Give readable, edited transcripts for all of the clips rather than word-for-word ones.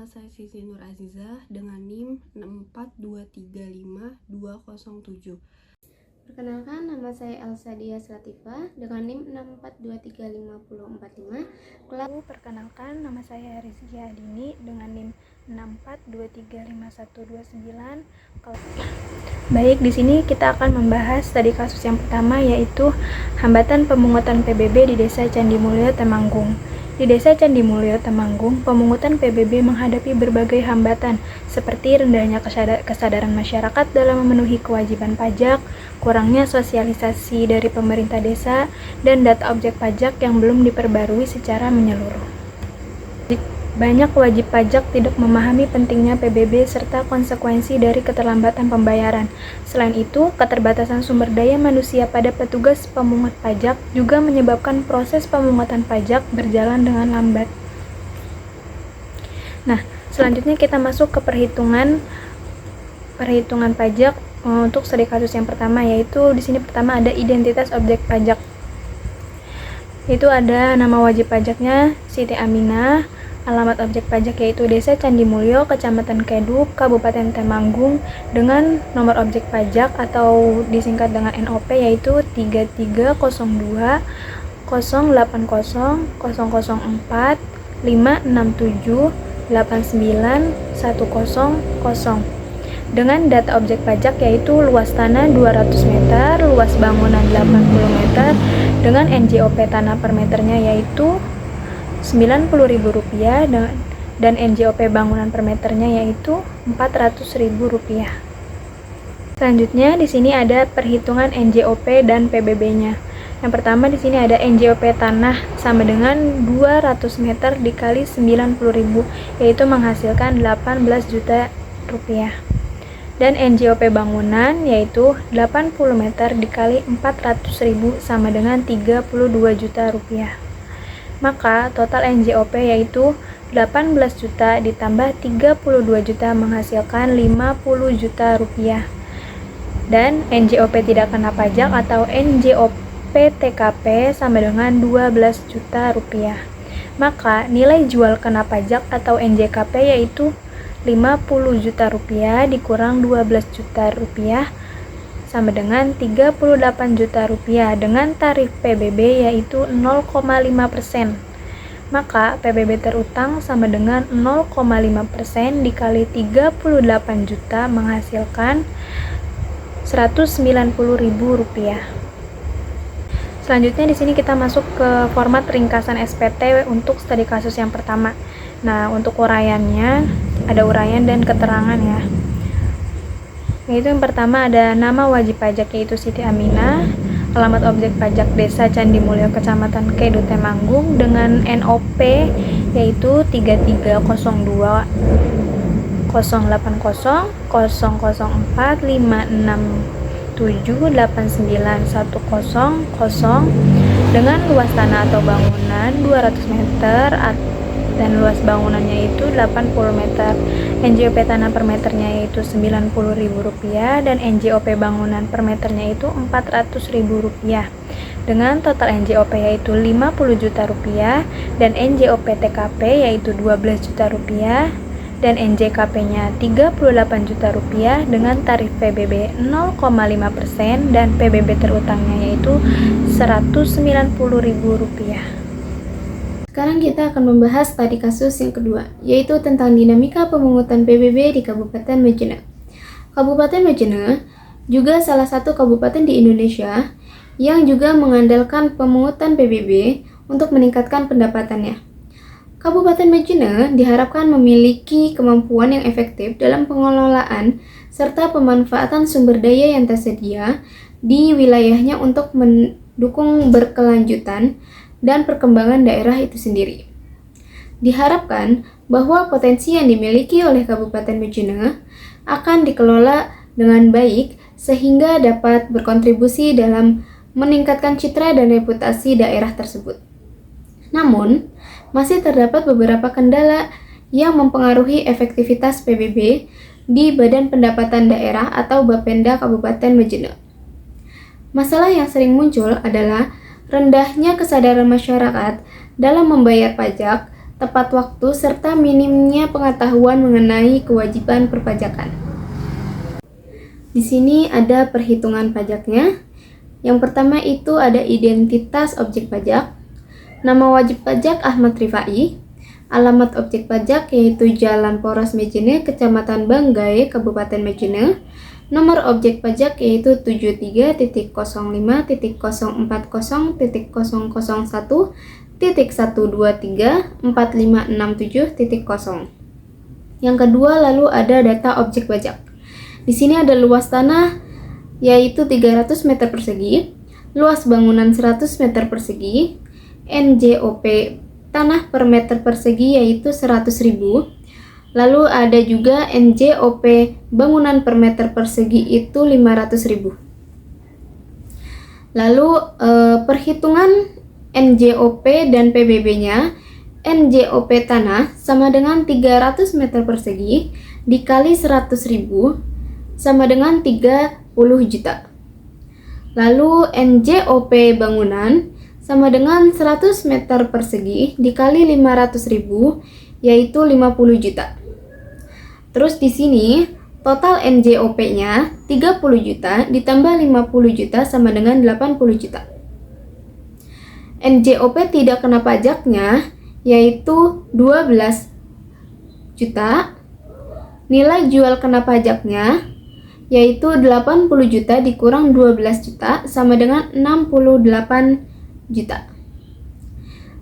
nama saya Siti Nur Azizah dengan NIM 64235-207. Perkenalkan, nama saya Elsa Dias Latifah dengan NIM 642355045. Perkenalkan, nama saya Rizky Adini dengan NIM 642355129. Baik, di sini kita akan membahas tadi kasus yang pertama, yaitu hambatan pemungutan PBB di Desa Candimulyo, Temanggung. Di Desa Candimulyo, Temanggung, pemungutan PBB menghadapi berbagai hambatan, seperti rendahnya kesadaran masyarakat dalam memenuhi kewajiban pajak, kurangnya sosialisasi dari pemerintah desa, dan data objek pajak yang belum diperbarui secara menyeluruh. Banyak wajib pajak tidak memahami pentingnya PBB serta konsekuensi dari keterlambatan pembayaran. Selain itu, keterbatasan sumber daya manusia pada petugas pemungut pajak juga menyebabkan proses pemungutan pajak berjalan dengan lambat. Nah, selanjutnya kita masuk ke perhitungan pajak untuk studi kasus yang pertama, yaitu di sini pertama ada identitas objek pajak. Itu ada nama wajib pajaknya Siti Aminah, alamat objek pajak yaitu Desa Candimulyo, Kecamatan Keduk, Kabupaten Temanggung, dengan nomor objek pajak atau disingkat dengan NOP yaitu 3302 080 004 567 89 100 dengan data objek pajak yaitu luas tanah 200 meter, luas bangunan 80 meter, dengan NJOP tanah per meternya yaitu Rp90.000 dan NJOP bangunan per meternya yaitu Rp400.000. Selanjutnya di sini ada perhitungan NJOP dan PBB-nya. Yang pertama di sini ada NJOP tanah sama dengan 200 meter dikali 90.000 yaitu menghasilkan Rp18 juta. Dan NJOP bangunan yaitu 80 meter dikali 400.000 sama dengan Rp32 juta. Maka total NJOP yaitu 18 juta ditambah 32 juta menghasilkan Rp50 juta. Dan NJOP tidak kena pajak atau NJOP TKP sama dengan Rp12 juta. Maka nilai jual kena pajak atau NJKP yaitu Rp50 juta dikurang Rp12 juta sama dengan Rp38 juta dengan tarif PBB yaitu 0,5%. Maka PBB terutang sama dengan 0,5% dikali Rp38 juta menghasilkan Rp190.000. Selanjutnya di sini kita masuk ke format ringkasan SPT untuk studi kasus yang pertama. Nah, untuk uraiannya ada uraian dan keterangan ya. Yaitu yang pertama ada nama wajib pajak yaitu Siti Aminah, alamat objek pajak Desa Candimulyo, Kecamatan Keduk, Temanggung, dengan NOP yaitu 3302 080 004 567 89 100 dengan luas tanah atau bangunan 200 meter dan luas bangunannya itu 80 meter. NJOP tanah per meternya yaitu Rp90.000 dan NJOP bangunan per meternya itu Rp400.000 dengan total NJOP yaitu Rp50 juta dan NJOP TKP yaitu Rp12 juta dan NJKP-nya Rp38 juta dengan tarif PBB 0,5% dan PBB terutangnya yaitu Rp190.000. Sekarang kita akan membahas studi kasus yang kedua, yaitu tentang dinamika pemungutan PBB di Kabupaten Majene. Kabupaten Majene juga salah satu kabupaten di Indonesia yang juga mengandalkan pemungutan PBB untuk meningkatkan pendapatannya. Kabupaten Majene diharapkan memiliki kemampuan yang efektif dalam pengelolaan serta pemanfaatan sumber daya yang tersedia di wilayahnya untuk mendukung berkelanjutan dan perkembangan daerah itu sendiri. Diharapkan bahwa potensi yang dimiliki oleh Kabupaten Majene akan dikelola dengan baik sehingga dapat berkontribusi dalam meningkatkan citra dan reputasi daerah tersebut. Namun, masih terdapat beberapa kendala yang mempengaruhi efektivitas PBB di Badan Pendapatan Daerah atau Bapenda Kabupaten Majene. Masalah yang sering muncul adalah rendahnya kesadaran masyarakat dalam membayar pajak tepat waktu, serta minimnya pengetahuan mengenai kewajiban perpajakan. Di sini ada perhitungan pajaknya. Yang pertama itu ada identitas objek pajak, nama wajib pajak Ahmad Rifai, alamat objek pajak yaitu Jalan Poros Mejene, Kecamatan Banggai, Kabupaten Mejene, nomor objek pajak yaitu 73.001.123.4567.0. Yang kedua lalu ada data objek pajak. Di sini ada luas tanah yaitu 300 meter persegi, luas bangunan 100 meter persegi, NJOP tanah per meter persegi yaitu 100.000. Lalu ada juga NJOP bangunan per meter persegi itu 500.000. Lalu perhitungan NJOP dan PBB-nya. NJOP tanah sama dengan 300 meter persegi dikali 100.000 sama dengan 30 juta. Lalu NJOP bangunan sama dengan 100 meter persegi dikali 500.000 yaitu 50 juta. Terus di sini total NJOP-nya 30 juta ditambah 50 juta sama dengan 80 juta. NJOP tidak kena pajaknya yaitu 12 juta. Nilai jual kena pajaknya yaitu 80 juta dikurang 12 juta sama dengan 68 juta.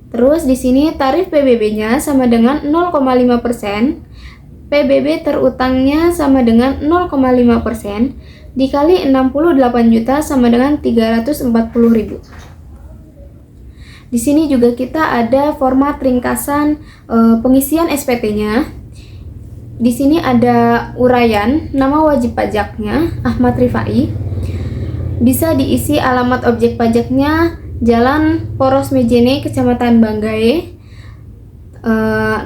Terus di sini tarif PBB-nya sama dengan 0,5%, PBB terutangnya sama dengan 0,5% dikali 68 juta sama dengan 340.000. Di sini juga kita ada format ringkasan pengisian SPT-nya. Di sini ada uraian nama wajib pajaknya Ahmad Rifai. Bisa diisi alamat objek pajaknya Jalan Poros Mejene, Kecamatan Banggai.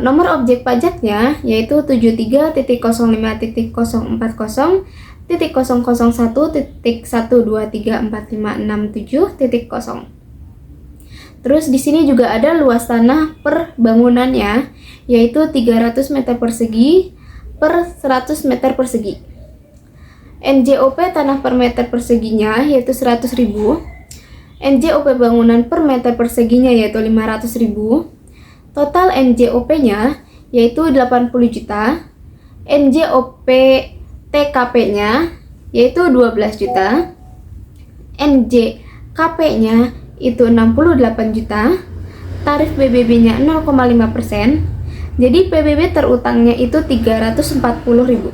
Nomor objek pajaknya yaitu 73.005.001.1234567.0. Terus di sini juga ada luas tanah per bangunannya yaitu 300 meter persegi per 100 meter persegi. NJOP tanah per meter perseginya yaitu 100.000. NJOP bangunan per meter perseginya yaitu 500.000. Total NJOP-nya yaitu 80 juta. NJOP TKP-nya yaitu 12 juta. NJKP-nya itu 68 juta. Tarif PBB-nya 0,5%. Jadi PBB terutangnya itu 340.000.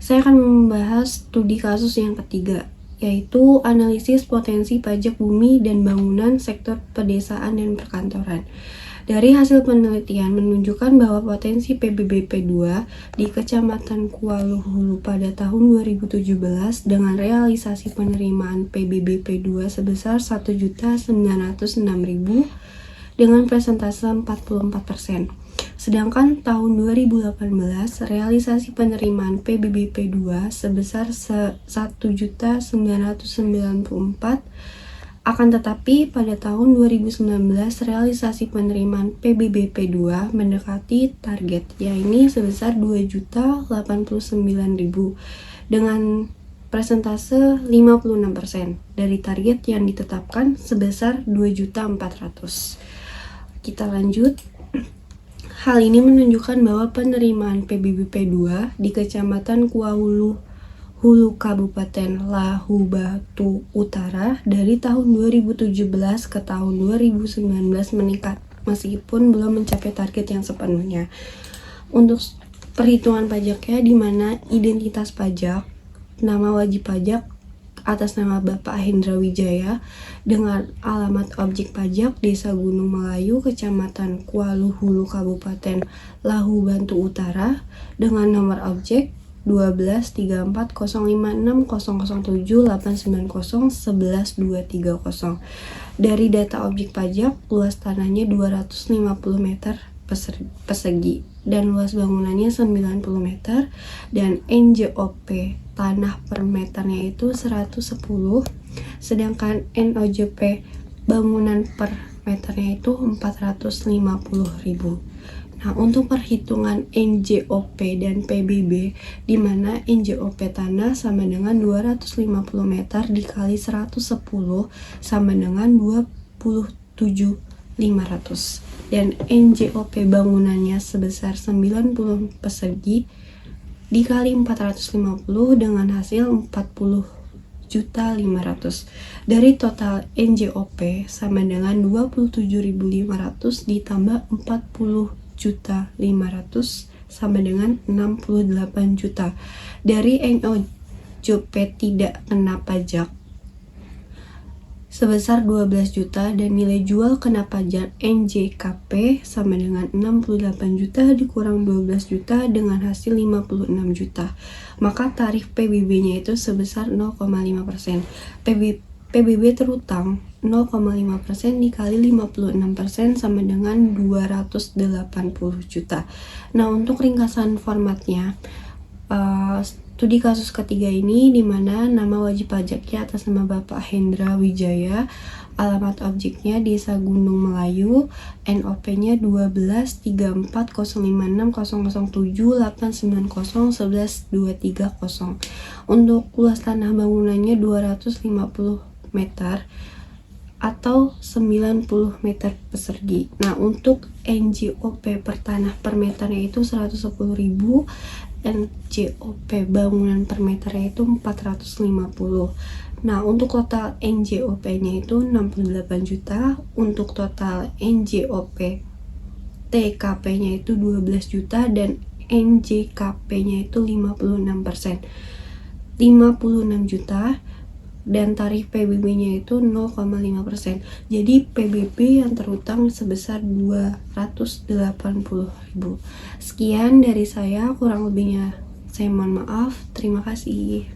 Saya akan membahas studi kasus yang ketiga, yaitu analisis potensi pajak bumi dan bangunan sektor pedesaan dan perkantoran. Dari hasil penelitian menunjukkan bahwa potensi PBB P2 di Kecamatan Kuala Hulu pada tahun 2017 dengan realisasi penerimaan PBB P2 sebesar 1.906.000 dengan persentase 44%. Sedangkan tahun 2018 realisasi penerimaan PBB P2 sebesar 1.994.000. Akan tetapi pada tahun 2019 realisasi penerimaan PBB P2 mendekati target, yaitu sebesar 2.089.000 dengan persentase 56% dari target yang ditetapkan sebesar 2.400.000. Kita lanjut. Hal ini menunjukkan bahwa penerimaan PBB P2 di Kecamatan Kuala Hulu Kabupaten Lahu Batu Utara dari tahun 2017 ke tahun 2019 meningkat meskipun belum mencapai target yang sepenuhnya. Untuk perhitungan pajaknya, di mana identitas pajak, nama wajib pajak atas nama Bapak Hendra Wijaya dengan alamat objek pajak Desa Gunung Melayu, Kecamatan Kuala Hulu Kabupaten Lahu Batu Utara dengan nomor objek 12.34.007.890.11230. Dari data objek pajak, luas tanahnya 250 meter persegi dan luas bangunannya 90 meter dan NJOP tanah per meternya itu 110, sedangkan NOJP bangunan per meternya itu 450.000. Nah, untuk perhitungan NJOP dan PBB, di mana NJOP tanah sama dengan 250 meter dikali 110 sama dengan 27.500. Dan NJOP bangunannya sebesar 90 persegi dikali 450 dengan hasil 40.500. Dari total NJOP sama dengan 27.500 ditambah 40.500 sama dengan 68 juta. Dari NJOP tidak kena pajak sebesar 12 juta dan nilai jual kena pajak NJKP sama dengan 68 juta dikurang 12 juta dengan hasil 56 juta. Maka tarif PBB-nya itu sebesar 0,5%. PBB terutang 0,5% dikali 56% sama dengan 280 juta. Nah, untuk ringkasan formatnya, studi kasus ketiga ini di mana nama wajib pajaknya atas nama Bapak Hendra Wijaya, alamat objeknya Desa Gunung Melayu, NOP-nya 12.34.007.890.11.230. Untuk luas tanah bangunannya 250 meter atau 90 meter persegi. Nah, untuk NJOP per tanah per meternya itu 110.000, NJOP bangunan per meternya itu 450. Nah, untuk total NJOP-nya itu 68 juta, untuk total NJOP TKP-nya itu 12 juta dan NJKP-nya itu 56%. 56 juta dan tarif PBB-nya itu 0,5%. Jadi PBB yang terutang sebesar 280.000. Sekian dari saya, kurang lebihnya saya mohon maaf. Terima kasih.